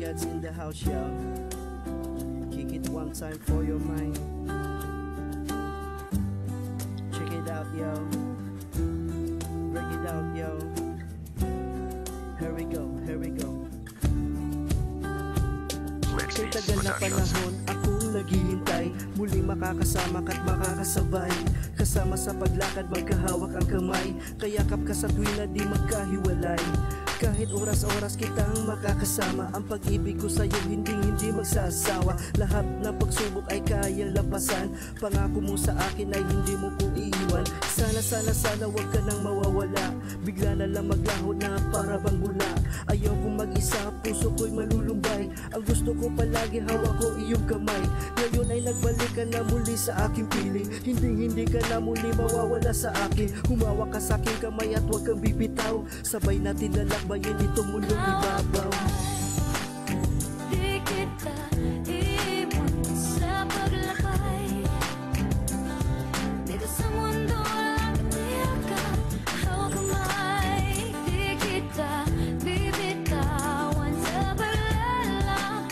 Regards in the house, yo. Kick it one time for your mind. Check it out, yo. Break it out, yo. Here we go, here we go. Kay tagal na panahon akong naghihintay, muling makakasama ka't makakasabay. Kasama sa paglakad magkahawak ang kamay, kayakap ka sa tuwing na di magkahiwalay. Kahit oras-oras kitang makakasama, ang pag-ibig ko sa'yo hindi magsasawa. Lahat ng pagsubok ay kayang lampasan, pangako mo sa akin ay hindi mo ko iiwan. Sana wag ka nang mawawala, bigla na lang maglaho na para bang bula. Ayoko mag-isa, puso ko'y malulumbay, ang gusto ko palagi hawak ko iyong kamay. Ngayon ay nagbalik ka na muli sa aking piling, hindi ka na muli mawawala sa akin. Humawak ka sa aking kamay at wag kang bibitaw, sabay natin lalakbayin itong mundong ibabaw. Di kita iwan sa paglakay, dito sa mundo walang tiyakap, hawak kamay. Di kita bibitawan sa paglalakbay,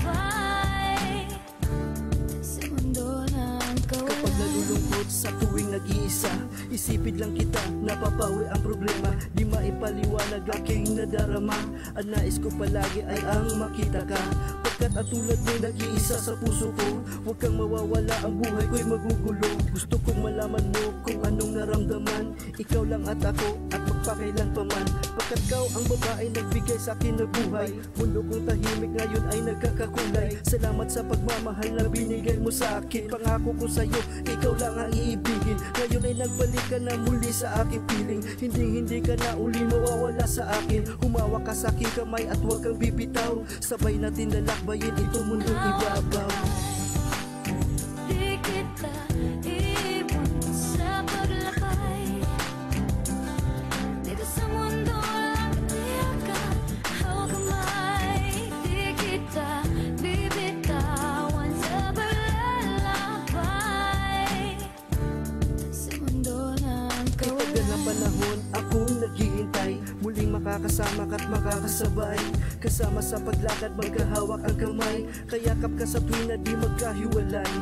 sa mundo ng kawalan. Kapag nalulungkot sa tuwing nag-iisa, isipin lang kita, napapawi ang problema. Di maipaliwanag aking nadarama, ang nais ko palagi ay ang makita ka. Pagkat at tulad mo nag-iisa sa puso ko, huwag kang mawawala, ang buhay ko'y magugulo. Gusto kong malaman mo kung anong naramdaman, ikaw lang at ako at magpakailan pa man. Pagkat ikaw ang babae nagbigay sa akin ng buhay, mundo kong tahimik ngayon ay nagkakakulay. Salamat sa pagmamahal na binigay mo sa akin, pangako ko sa'yo, ikaw lang ang iibigin. Ngayon ay nagbalik ka na muli sa aking piling, hindi ka na uli mawawala sa akin. Humawak ka sa aking kamay at huwag kang bibitaw, sabay natin lalakbayin itong mundong ibabaw. Di kita iwan sa paglakay, dito sa mundo walang tiyakap, hawak kamay. Di kita bibitawan sa paglalakbay, sa mundo ng Itagal na kawalan. panahon akong naghihintay, muling makakasama ka't makakasabay. Kasama sa paglakad magkahawak ang kamay, kayakap ka sa tuwing na di magkahiwalay.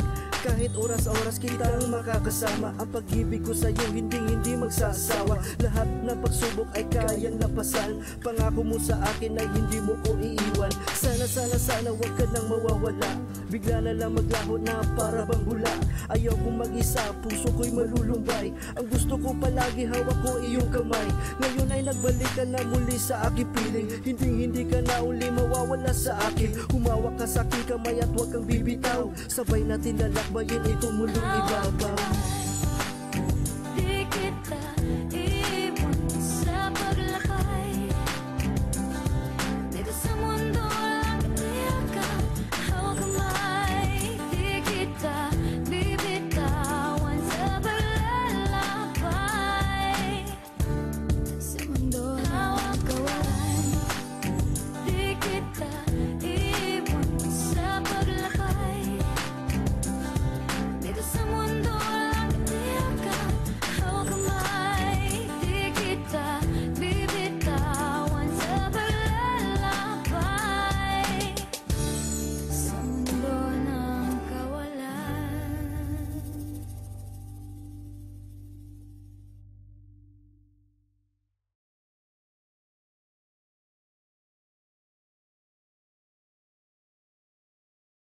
Kahit oras-oras kitang makakasama, ang pag-ibig ko sa'yo hindi magsasawa. Lahat ng pagsubok ay kayang lampasan, pangako mo sa akin ay hindi mo ko iiwan. Sana wag ka nang mawawala, bigla na lang maglaho na para bang bula. Ayaw kong mag-isa, puso ko'y malulumbay, ang gusto ko palagi hawak ko iyong kamay. Ngayon ay nagbalik ka na muli sa aking piling, hindi ka na uli mawawala sa akin. Humawak ka sa aking kamay at huwag kang bibitaw, sabay natin lalakbayin itong mundong ibabaw.